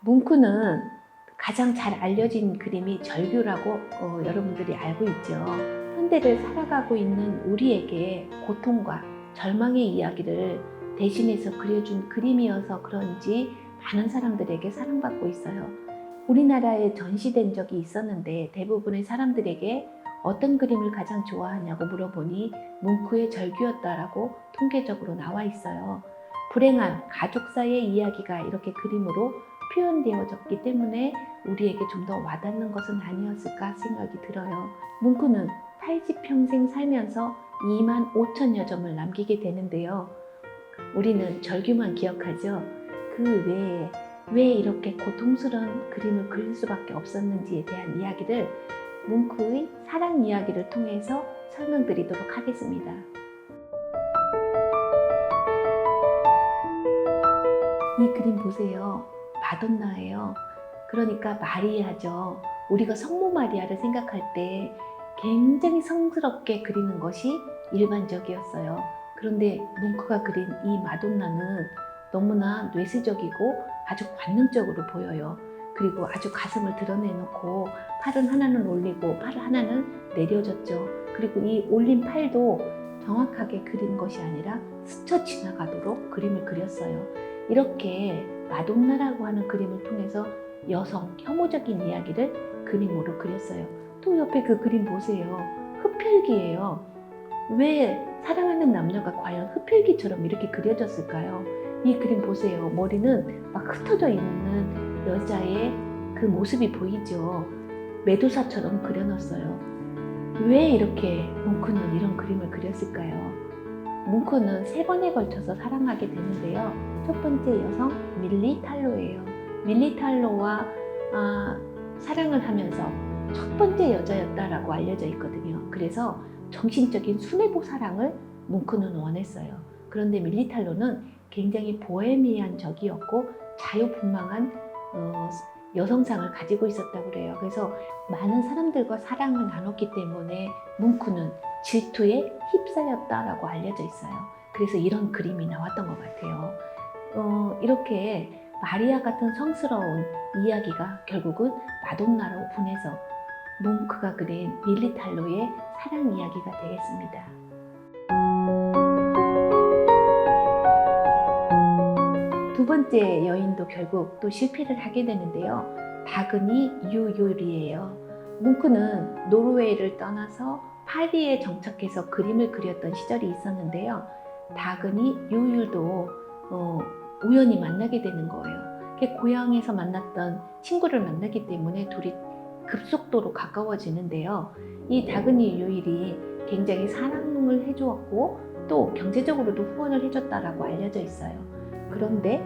뭉크는 가장 잘 알려진 그림이 절규라고 여러분들이 알고 있죠. 현대를 살아가고 있는 우리에게 고통과 절망의 이야기를 대신해서 그려준 그림이어서 그런지 많은 사람들에게 사랑받고 있어요. 우리나라에 전시된 적이 있었는데 대부분의 사람들에게 어떤 그림을 가장 좋아하냐고 물어보니 뭉크의 절규였다라고 통계적으로 나와 있어요. 불행한 가족사의 이야기가 이렇게 그림으로 표현되어졌기 때문에 우리에게 좀 더 와닿는 것은 아니었을까 생각이 들어요. 뭉크는 80평생 살면서 25,000여 점을 남기게 되는데요. 우리는 절규만 기억하죠. 그 외에 왜 이렇게 고통스러운 그림을 그릴 수밖에 없었는지에 대한 이야기를 뭉크의 사랑 이야기를 통해서 설명드리도록 하겠습니다. 이 그림 보세요. 마돈나예요. 그러니까 마리아죠. 우리가 성모 마리아를 생각할 때 굉장히 성스럽게 그리는 것이 일반적이었어요. 그런데 뭉크가 그린 이 마돈나는 너무나 뇌세적이고 아주 관능적으로 보여요. 그리고 아주 가슴을 드러내놓고 팔은 하나는 올리고 팔 하나는 내려졌죠. 그리고 이 올린 팔도 정확하게 그린 것이 아니라 스쳐 지나가도록 그림을 그렸어요. 이렇게 마돈나라고 하는 그림을 통해서 여성 혐오적인 이야기를 그림으로 그렸어요. 또 옆에 그 그림 보세요. 흡혈귀예요. 왜 사랑하는 남녀가 과연 흡혈귀처럼 이렇게 그려졌을까요? 이 그림 보세요. 머리는 막 흩어져 있는 여자의 그 모습이 보이죠. 메두사처럼 그려놨어요. 왜 이렇게 뭉크는 이런 그림을 그렸을까요? 뭉크는 3번에 걸쳐서 사랑하게 되는데요. 첫 번째 여성 밀리 탈로예요. 밀리 탈로와 사랑을 하면서 첫 번째 여자였다라고 알려져 있거든요. 그래서 정신적인 순애보 사랑을 뭉크는 원했어요. 그런데 밀리 탈로는 굉장히 보헤미안적이었고 자유분방한 여성상을 가지고 있었다고 그래요. 그래서 많은 사람들과 사랑을 나눴기 때문에 뭉크는 질투에 휩싸였다라고 알려져 있어요. 그래서 이런 그림이 나왔던 것 같아요. 이렇게 마리아 같은 성스러운 이야기가 결국은 마돈나로 분해서 뭉크가 그린 밀리 탈로의 사랑 이야기가 되겠습니다. 두 번째 여인도 결국 또 실패를 하게 되는데요. 다그니 유율이에요. 뭉크는 노르웨이를 떠나서 파리에 정착해서 그림을 그렸던 시절이 있었는데요. 다그니 유율도 우연히 만나게 되는 거예요. 고향에서 만났던 친구를 만나기 때문에 둘이 급속도로 가까워지는데요. 이 다그니 유율이 굉장히 사랑을 해주었고 또 경제적으로도 후원을 해줬다라고 알려져 있어요. 그런데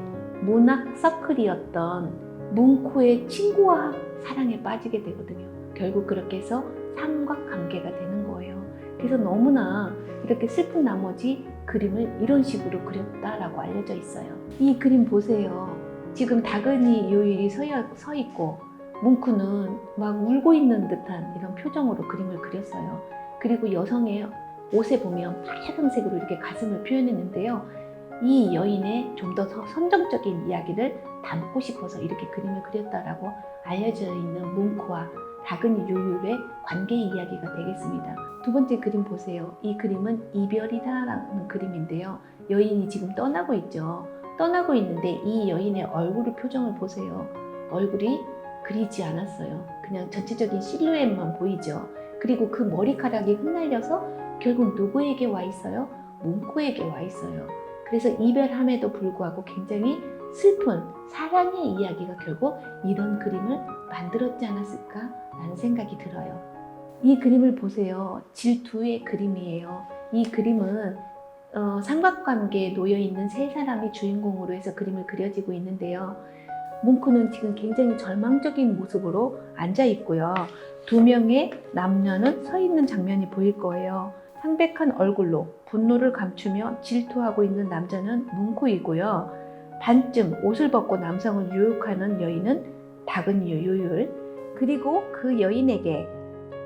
문학 서클이었던 뭉크의 친구와 사랑에 빠지게 되거든요. 결국 그렇게 해서 삼각관계가 되는 거예요. 그래서 너무나 이렇게 슬픈 나머지 그림을 이런 식으로 그렸다라고 알려져 있어요. 이 그림 보세요. 지금 다그니 유일이 서 있고 뭉크는 막 울고 있는 듯한 이런 표정으로 그림을 그렸어요. 그리고 여성의 옷에 보면 빨간색으로 이렇게 가슴을 표현했는데요. 이 여인의 좀 더 선정적인 이야기를 담고 싶어서 이렇게 그림을 그렸다라고 알려져 있는 뭉크와 다그니 유율의 관계 이야기가 되겠습니다. 두 번째 그림 보세요. 이 그림은 이별이다라는 그림인데요. 여인이 지금 떠나고 있죠. 떠나고 있는데 이 여인의 얼굴 표정을 보세요. 얼굴이 그리지 않았어요. 그냥 전체적인 실루엣만 보이죠. 그리고 그 머리카락이 흩날려서 결국 누구에게 와 있어요? 뭉크에게 와 있어요. 그래서 이별함에도 불구하고 굉장히 슬픈 사랑의 이야기가 결국 이런 그림을 만들었지 않았을까라는 생각이 들어요. 이 그림을 보세요. 질투의 그림이에요. 이 그림은 삼각관계에 놓여있는 3사람이 주인공으로 해서 그림을 그려지고 있는데요. 뭉크는 지금 굉장히 절망적인 모습으로 앉아 있고요. 2명의 남녀는 서 있는 장면이 보일 거예요. 창백한 얼굴로 분노를 감추며 질투하고 있는 남자는 뭉크이고요. 반쯤 옷을 벗고 남성을 유혹하는 여인은 다그니 유율, 그리고 그 여인에게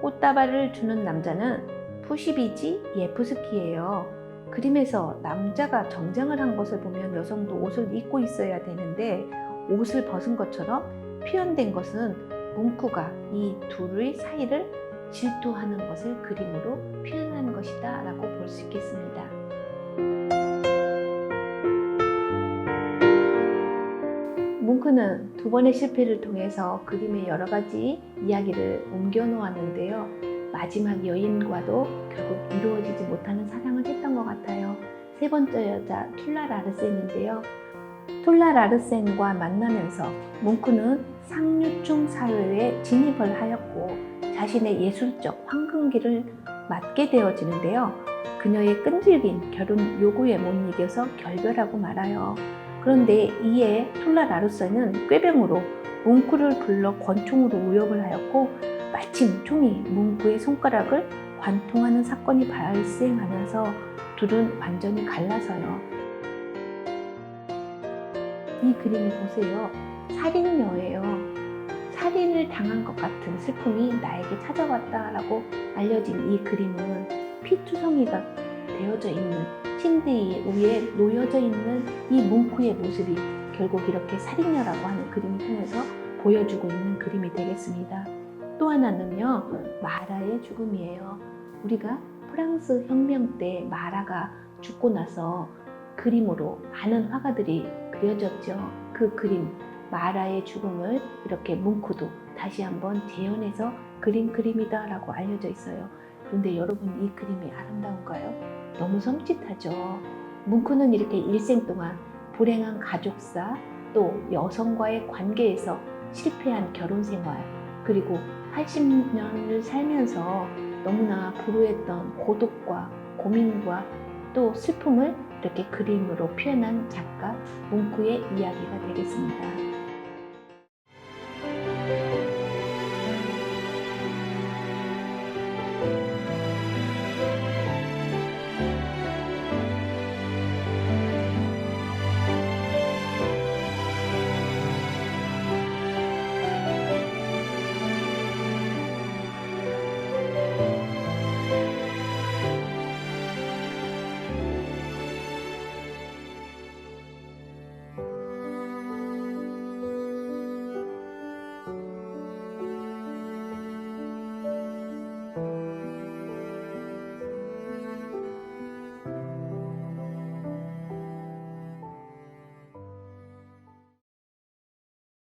꽃다발을 주는 남자는 푸시비지 예프스키예요. 그림에서 남자가 정장을 한 것을 보면 여성도 옷을 입고 있어야 되는데 옷을 벗은 것처럼 표현된 것은 뭉크가 이 둘의 사이를 질투하는 것을 그림으로 표현한 것이다 라고 볼 수 있겠습니다. 뭉크는 두 번의 실패를 통해서 그림의 여러 가지 이야기를 옮겨 놓았는데요. 마지막 여인과도 결국 이루어지지 못하는 사랑을 했던 것 같아요. 세 번째 여자 툴라 라르센인데요. 툴라 라르센과 만나면서 뭉크는 상류층 사회에 진입을 하였고 자신의 예술적 황금기를 맞게 되어지는데요. 그녀의 끈질긴 결혼 요구에 못 이겨서 결별하고 말아요. 그런데 이에 툴라 라르센은 꾀병으로 뭉크를 불러 권총으로 우욕을 하였고 마침 총이 뭉크의 손가락을 관통하는 사건이 발생하면서 둘은 완전히 갈라서요. 이 그림을 보세요. 살인녀예요. 살인을 당한 것 같은 슬픔이 나에게 찾아왔다라고 알려진 이 그림은 피투성이가 되어져 있는 침대 위에 놓여져 있는 이 뭉크의 모습이 결국 이렇게 살인녀라고 하는 그림을 통해서 보여주고 있는 그림이 되겠습니다. 또 하나는요, 마라의 죽음이에요. 우리가 프랑스 혁명 때 마라가 죽고 나서 그림으로 많은 화가들이 그려졌죠. 그 그림 마라의 죽음을 이렇게 뭉크도 다시 한번 재현해서 그린 그림이다 라고 알려져 있어요. 그런데 여러분, 이 그림이 아름다운가요? 너무 섬찟하죠. 뭉크는 이렇게 일생 동안 불행한 가족사, 또 여성과의 관계에서 실패한 결혼생활, 그리고 80년을 살면서 너무나 불우했던 고독과 고민과 또 슬픔을 이렇게 그림으로 표현한 작가 뭉크의 이야기가 되겠습니다.